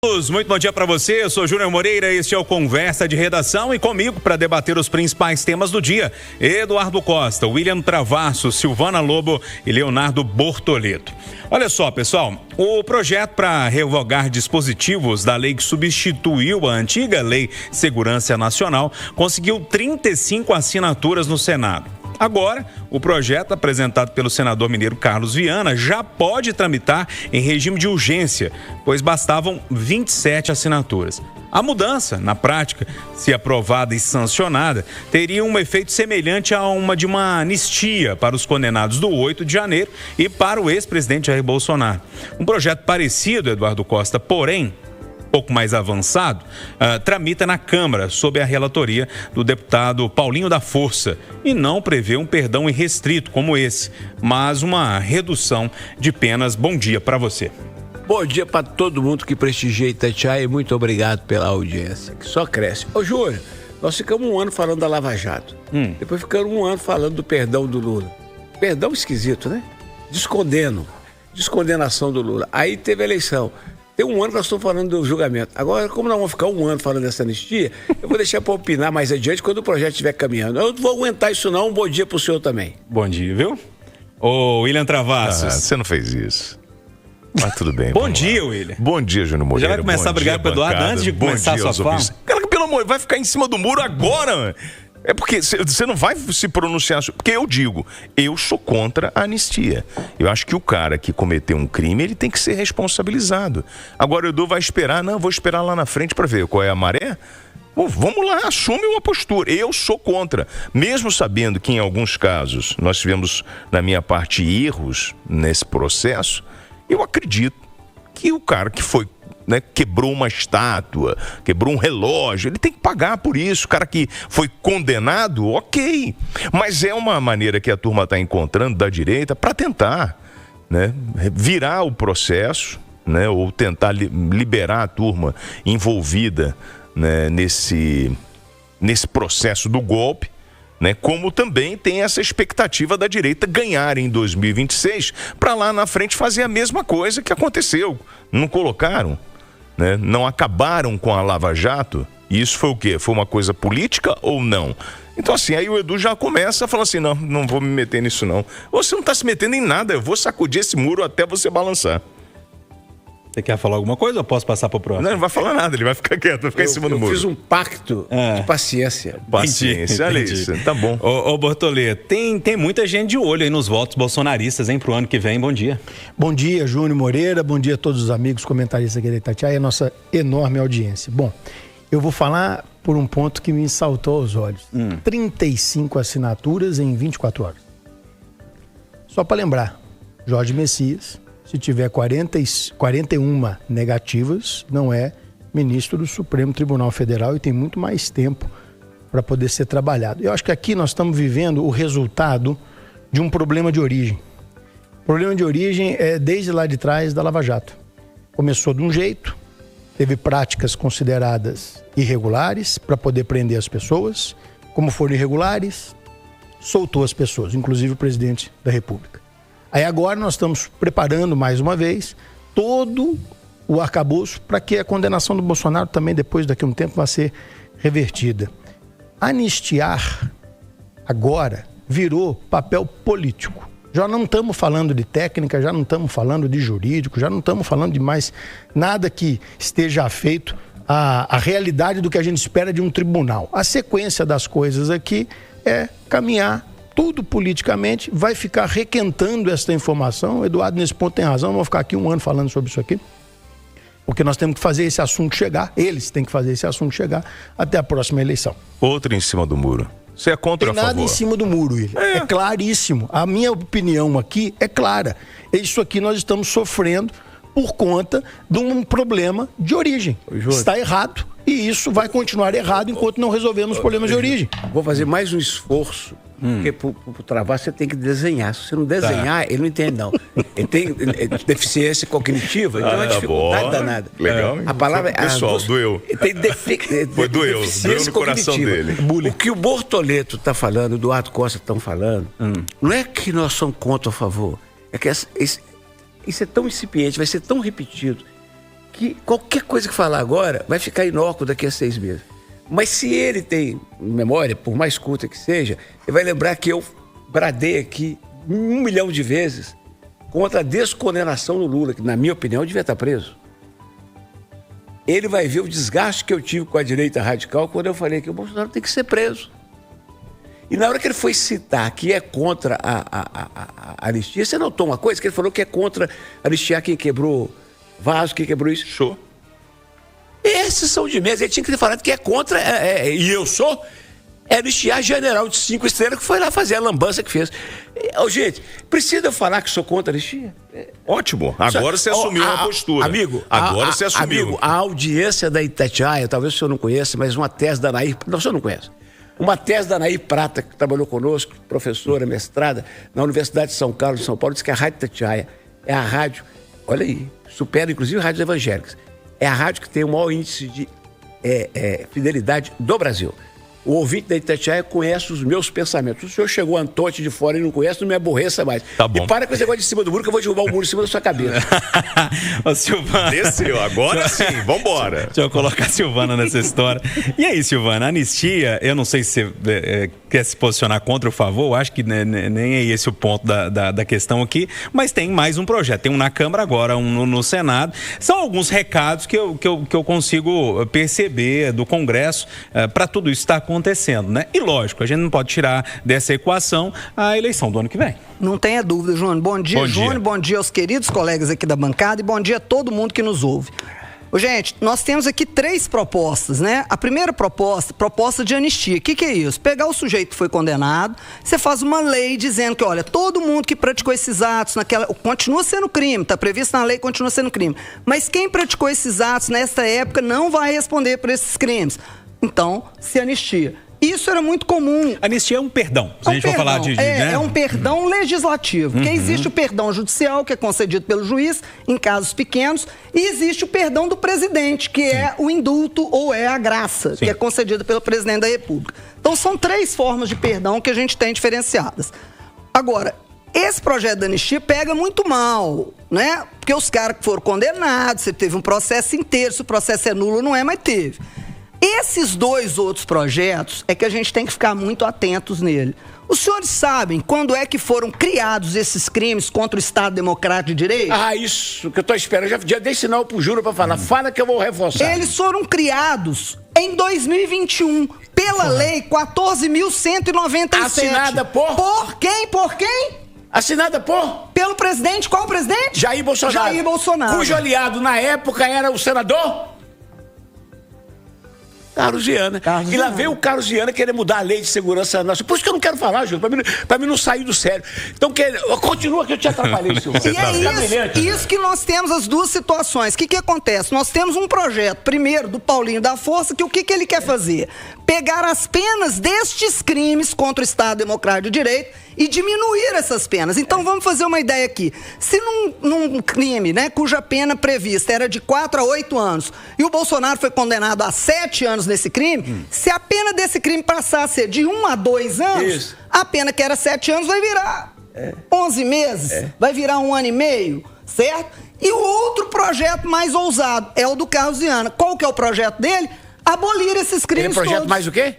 Muito bom dia para você, eu sou Júnior Moreira, este é o Conversa de Redação e comigo para debater os principais temas do dia, Eduardo Costa, William Travasso, Silvana Lobo e Leonardo Bortoleto. Olha só, pessoal, o projeto para revogar dispositivos da lei que substituiu a antiga Lei de Segurança Nacional conseguiu 35 assinaturas no Senado. Agora, o projeto apresentado pelo senador mineiro Carlos Viana já pode tramitar em regime de urgência, pois bastavam 27 assinaturas. A mudança, na prática, se aprovada e sancionada, teria um efeito semelhante a uma anistia para os condenados do 8 de janeiro e para o ex-presidente Jair Bolsonaro. Um projeto parecido, Eduardo Costa, porém pouco mais avançado, tramita na Câmara sob a relatoria do deputado Paulinho da Força e não prevê um perdão irrestrito como esse, mas uma redução de penas. Bom dia para você. Bom dia para todo mundo que prestigia Itatiaia e muito obrigado pela audiência, que só cresce. Ô Júnior, nós ficamos um ano falando da Lava Jato, depois ficamos um ano falando do perdão do Lula. Perdão esquisito, né? Descondenação do Lula. Aí teve a eleição. Tem um ano que nós estamos falando do julgamento. Agora, como nós vamos ficar um ano falando dessa anistia, eu vou deixar para opinar mais adiante quando o projeto estiver caminhando. Eu não vou aguentar isso não. Um bom dia para o senhor também. Bom dia, viu? Ô, William Travassos. Você não fez isso. Mas tudo bem. Bom dia, William. Bom dia, Júnior Moreira. Já vai começar a brigar com o Eduardo antes de começar a sua fala? Cara, pelo amor, vai ficar em cima do muro agora, mano. É porque você não vai se pronunciar, porque eu digo, eu sou contra a anistia. Eu acho que o cara que cometeu um crime, ele tem que ser responsabilizado. Agora o Edu vai esperar, não, vou esperar lá na frente para ver qual é a maré. Bom, vamos lá, assume uma postura. Eu sou contra, mesmo sabendo que em alguns casos nós tivemos, na minha parte, erros nesse processo. Eu acredito que o cara que foi, quebrou uma estátua, quebrou um relógio, ele tem que pagar por isso. O cara que foi condenado, ok. Mas é uma maneira que a turma está encontrando da direita para tentar, virar o processo, ou tentar liberar a turma envolvida, nesse processo do golpe. Como também tem essa expectativa da direita ganhar em 2026 para lá na frente fazer a mesma coisa que aconteceu. Não colocaram? Não acabaram com a Lava Jato? E isso foi o quê? Foi uma coisa política ou não? Então assim, aí o Edu já começa a falar assim, não vou me meter nisso não. Você não está se metendo em nada, eu vou sacudir esse muro até você balançar. Você quer falar alguma coisa ou posso passar para o próximo? Não vai falar nada, ele vai ficar quieto, vai ficar em cima do muro. Eu fiz um pacto de paciência. Paciência, olha isso, tá bom. Ô Bortoleto, tem muita gente de olho aí nos votos bolsonaristas, hein, pro ano que vem. Bom dia. Bom dia, Júnior Moreira, bom dia a todos os amigos comentaristas aqui da Itatiaia e a nossa enorme audiência. Bom, eu vou falar por um ponto que me saltou aos olhos. 35 assinaturas em 24 horas. Só para lembrar, Jorge Messias, se tiver 41 negativas, não é ministro do Supremo Tribunal Federal e tem muito mais tempo para poder ser trabalhado. Eu acho que aqui nós estamos vivendo o resultado de um problema de origem. O problema de origem é desde lá de trás da Lava Jato. Começou de um jeito, teve práticas consideradas irregulares para poder prender as pessoas. Como foram irregulares, soltou as pessoas, inclusive o presidente da República. Aí agora nós estamos preparando mais uma vez todo o arcabouço para que a condenação do Bolsonaro também depois daqui a um tempo vai ser revertida. Anistiar agora virou papel político. Já não estamos falando de técnica, já não estamos falando de jurídico, já não estamos falando de mais nada que esteja feito à realidade do que a gente espera de um tribunal. A sequência das coisas aqui é caminhar tudo politicamente, vai ficar requentando essa informação. O Eduardo, nesse ponto, tem razão. Vamos ficar aqui um ano falando sobre isso aqui. Porque nós temos que fazer esse assunto chegar. Eles têm que fazer esse assunto chegar até a próxima eleição. Outro em cima do muro. Você é contra ou a favor? Tem nada em cima do muro, William. É claríssimo. A minha opinião aqui é clara. Isso aqui nós estamos sofrendo por conta de um problema de origem. Está errado. E isso vai continuar errado enquanto não resolvermos os problemas de origem. Vou fazer mais um esforço. Porque pro Travasso você tem que desenhar. Se você não desenhar, ele não entende, não. Ele tem deficiência cognitiva, então é uma dificuldade danada. Legal. A palavra pessoal, doeu. Tem doeu no coração dele. O que o Bortoleto está falando, o Eduardo Costa estão falando, não é que nós somos contra ou a favor. É que isso é tão incipiente, vai ser tão repetido. que qualquer coisa que falar agora vai ficar inócuo daqui a 6 meses. Mas se ele tem memória, por mais curta que seja, ele vai lembrar que eu bradei aqui 1 milhão de vezes contra a descondenação do Lula, que, na minha opinião, devia estar preso. Ele vai ver o desgaste que eu tive com a direita radical quando eu falei que o Bolsonaro tem que ser preso. E na hora que ele foi citar que é contra a anistia, você notou uma coisa? Que ele falou que é contra anistiar quem quebrou vaso, quem quebrou isso. Show. Esses são de mesa. Ele tinha que ter falado que é contra, e eu sou, anistiar general de 5 estrelas que foi lá fazer a lambança que fez. Gente, precisa eu falar que sou contra a anistia? Ótimo. Agora você assumiu uma postura. Amigo, agora você assumiu. Amigo, a audiência da Itatiaia, talvez o senhor não conheça, mas uma tese da Nair... Não, o senhor não conhece. Uma tese da Nair Prata, que trabalhou conosco, professora, mestrada, na Universidade de São Carlos, de São Paulo, disse que a Rádio Itatiaia é a rádio, olha aí, supera inclusive rádios evangélicas. É a rádio que tem o maior índice de fidelidade do Brasil. O ouvinte da Itatiaia conhece os meus pensamentos. O senhor chegou Antote de fora e não conhece, não me aborreça mais. Tá bom. E para com esse negócio de cima do muro, que eu vou derrubar o muro em cima da sua cabeça. Ô, Silvana. Desceu, agora sim, vambora. Deixa eu colocar a Silvana nessa história. E aí, Silvana, a anistia, eu não sei se você quer se posicionar contra ou a favor, acho que nem é esse o ponto da questão aqui, mas tem mais um projeto. Tem um na Câmara agora, um no Senado. São alguns recados que eu consigo perceber do Congresso para tudo isso estar acontecendo, né? E lógico, a gente não pode tirar dessa equação a eleição do ano que vem. Não tenha dúvida, Júnior. Bom dia, Júnior. Bom dia aos queridos colegas aqui da bancada e bom dia a todo mundo que nos ouve. Gente, nós temos aqui 3 propostas, né? A primeira proposta de anistia. O que é isso? Pegar o sujeito que foi condenado, você faz uma lei dizendo que, olha, todo mundo que praticou esses atos continua sendo crime, está previsto na lei, continua sendo crime. Mas quem praticou esses atos nessa época não vai responder por esses crimes. Então, se anistia. Isso era muito comum. Anistia é um perdão. Se a gente for falar de né? É um perdão legislativo. Porque existe o perdão judicial, que é concedido pelo juiz em casos pequenos, e existe o perdão do presidente, que é o indulto ou é a graça, que é concedida pelo presidente da República. Então, são 3 formas de perdão que a gente tem diferenciadas. Agora, esse projeto da anistia pega muito mal, né? Porque os caras que foram condenados, você teve um processo inteiro, se o processo é nulo, não é, mas teve. Esses 2 outros projetos é que a gente tem que ficar muito atentos nele. Os senhores sabem quando é que foram criados esses crimes contra o Estado Democrático de Direito? Isso que eu tô esperando. Já dei sinal pro Júnior pra falar. Fala que eu vou reforçar. Eles foram criados em 2021 pela Lei 14.197. Assinada por? Por quem? Por quem? Assinada por? Pelo presidente. Qual presidente? Jair Bolsonaro. Jair Bolsonaro. Cujo aliado na época era o senador Carlos Viana. E lá veio o Carlos Viana querer mudar a lei de segurança nacional. Por isso que eu não quero falar, Júlio, pra mim não sair do sério. Então, continua que eu te atrapalhei, Silvio. E é isso que nós temos as 2 situações. O que acontece? Nós temos um projeto, primeiro, do Paulinho da Força, que o que ele quer fazer? Pegar as penas destes crimes contra o Estado Democrático de Direito e diminuir essas penas. Então, vamos fazer uma ideia aqui. Se num crime, né, cuja pena prevista era de 4 a 8 anos, e o Bolsonaro foi condenado a 7 anos nesse crime, se a pena desse crime passar a ser de 1 a 2 anos, a pena que era 7 anos vai virar 11 meses, vai virar 1 ano e meio, certo? E o outro projeto mais ousado é o do Carlos Viana. Qual que é o projeto dele? Abolir esses crimes todos. É projeto mais o quê?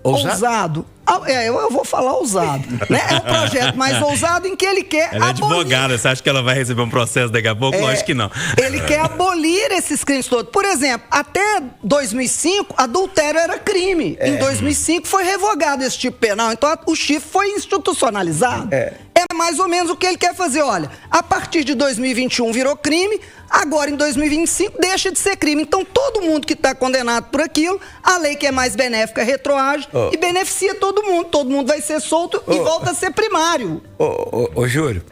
Ousado. Eu vou falar ousado. Né? É um projeto mais ousado em que ele quer Ela é abolir. advogada, você acha que ela vai receber um processo daqui a pouco? Lógico que não. Ele quer abolir esses crimes todos. Por exemplo, até 2005, adultério era crime. Em 2005 foi revogado esse tipo penal. Então o chifre foi institucionalizado. É mais ou menos o que ele quer fazer. Olha, a partir de 2021 virou crime, agora em 2025 deixa de ser crime. Então todo mundo que está condenado por aquilo, a lei que é mais benéfica retroage e beneficia todo mundo. Todo mundo vai ser solto e volta a ser primário. Ô, Júlio,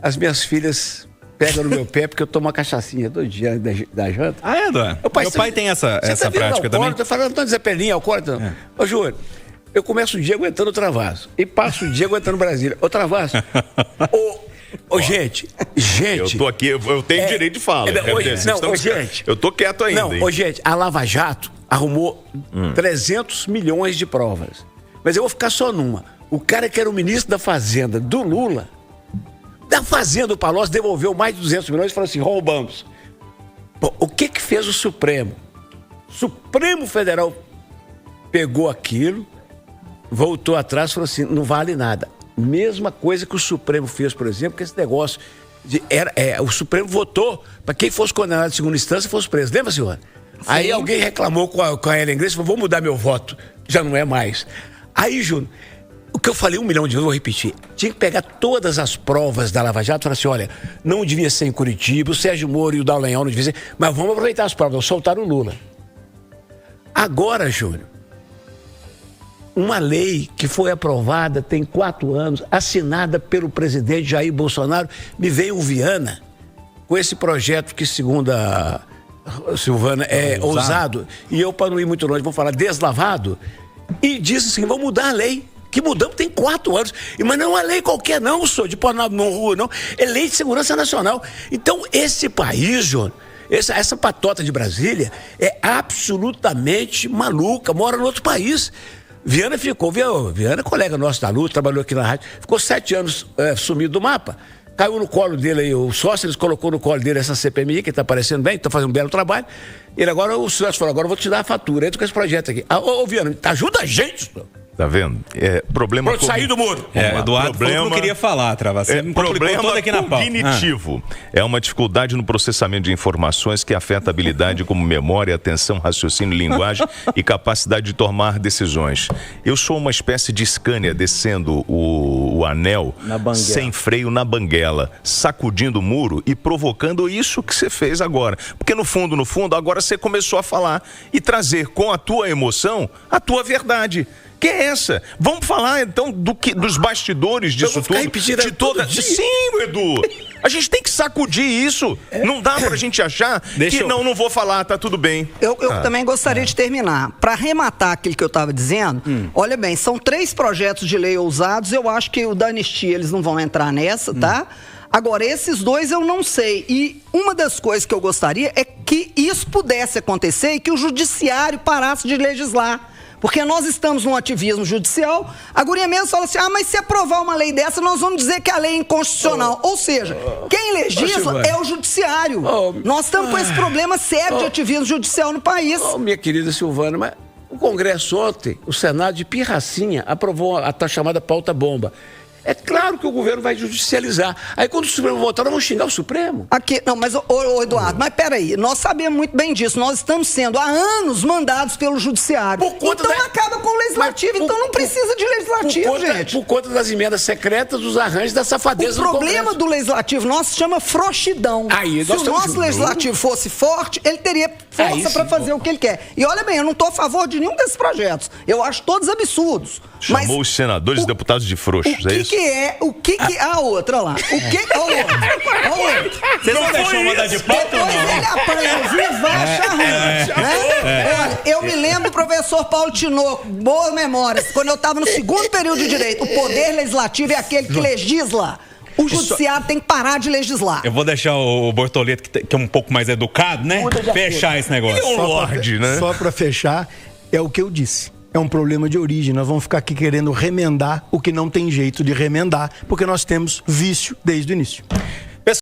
as minhas filhas pegam no meu pé porque eu tomo uma cachaçinha todo dia da janta. Ah, é, Eduardo? Meu pai tem essa prática também. Tô falando, não tô dizendo pelinha, alcoólatra. Ô, Júlio, eu começo o dia aguentando o Travasso e passo o dia aguentando Brasília. Ô, Travasso, gente. Eu tô aqui, eu tenho direito de fala. Gente. Eu tô quieto ainda. Não, gente, a Lava Jato arrumou 300 milhões de provas. Mas eu vou ficar só numa. O cara que era o ministro da Fazenda do Lula, da Fazenda do Palocci, devolveu mais de 200 milhões e falou assim, roubamos. Bom, o que fez o Supremo? O Supremo Federal pegou aquilo, voltou atrás e falou assim, não vale nada. Mesma coisa que o Supremo fez, por exemplo, que esse negócio o Supremo votou para quem fosse condenado em segunda instância fosse preso. Lembra, senhora? Sim. Aí alguém reclamou com a Ellen Grace e falou, vou mudar meu voto. Já não é mais. Aí, Júnior, o que eu falei 1 milhão de vezes, vou repetir. Tinha que pegar todas as provas da Lava Jato e falar assim, olha, não devia ser em Curitiba, o Sérgio Moro e o Dallagnol não devia ser, mas vamos aproveitar as provas, soltaram o Lula. Agora, Júnior, uma lei que foi aprovada tem 4 anos, assinada pelo presidente Jair Bolsonaro, me veio o Viana com esse projeto que, segundo a Silvana, é ousado. E eu, para não ir muito longe, vou falar deslavado. E diz assim, vamos mudar a lei. Que mudamos tem 4 anos. Mas não é uma lei qualquer não, senhor, de pôr na rua, não. É lei de segurança nacional. Então, esse país, João, essa patota de Brasília é absolutamente maluca, mora no outro país. Viana Viana é colega nosso da luta, trabalhou aqui na rádio, ficou 7 anos sumido do mapa. Caiu no colo dele aí, o Sócrates colocou no colo dele essa CPMI, que está aparecendo bem, está fazendo um belo trabalho. Ele agora, o Sócrates falou, agora eu vou te dar a fatura, entra com esse projeto aqui. Ô Viana, ajuda a gente, senhor. Tá vendo? Problema... Pronto, sair do muro. Eduardo não queria falar, Trava. Você me complicou todo aqui na pauta. Cognitivo. É uma dificuldade no processamento de informações que afeta a habilidade como memória, atenção, raciocínio, linguagem e capacidade de tomar decisões. Eu sou uma espécie de Scania descendo o anel sem freio na banguela, sacudindo o muro e provocando isso que você fez agora. Porque no fundo, agora você começou a falar e trazer com a tua emoção a tua verdade. Que é essa? Vamos falar então dos bastidores disso tudo? De toda... Sim, Edu. A gente tem que sacudir isso. Não dá pra gente achar não vou falar, tá tudo bem. Eu também gostaria de terminar. Para arrematar aquilo que eu estava dizendo, olha bem, são 3 projetos de lei ousados. Eu acho que o da anistia eles não vão entrar nessa, tá? Agora, esses 2 eu não sei. E uma das coisas que eu gostaria é que isso pudesse acontecer e que o judiciário parasse de legislar. Porque nós estamos num ativismo judicial, a guria mesmo fala assim, mas se aprovar uma lei dessa, nós vamos dizer que a lei é inconstitucional. Ou seja, quem legisla é o judiciário. Nós estamos com esse problema sério de ativismo judicial no país. Minha querida Silvana, mas o Congresso ontem, o Senado de pirracinha, aprovou a chamada pauta-bomba. É claro que o governo vai judicializar. Aí quando o Supremo votar, nós vamos xingar o Supremo. Aqui, não, mas, ô Eduardo, mas peraí, nós sabemos muito bem disso. Nós estamos sendo há anos mandados pelo judiciário. Então acaba com o legislativo, então não precisa de legislativo, gente. Por conta das emendas secretas, dos arranjos, da safadeza do Congresso. O problema do legislativo nosso se chama frouxidão. Se o nosso legislativo fosse forte, ele teria força para fazer o que ele quer. E olha bem, eu não estou a favor de nenhum desses projetos. Eu acho todos absurdos. Chamou os senadores e deputados de frouxos, é isso? A outra lá. A outra. Vocês não deixam mandar de pauta ou não? Depois ele apanha, viu? Vai achar ruim. Olha, eu me lembro do professor Paulo Tinoco, boas memórias, quando eu estava no 2º período de direito. O poder legislativo é aquele que legisla. O judiciário tem que parar de legislar. Eu vou deixar o Bortoleto, que é um pouco mais educado, né? Fechar esse negócio. E o Lorde, né? Só para fechar, é o que eu disse. É um problema de origem, nós vamos ficar aqui querendo remendar o que não tem jeito de remendar, porque nós temos vício desde o início.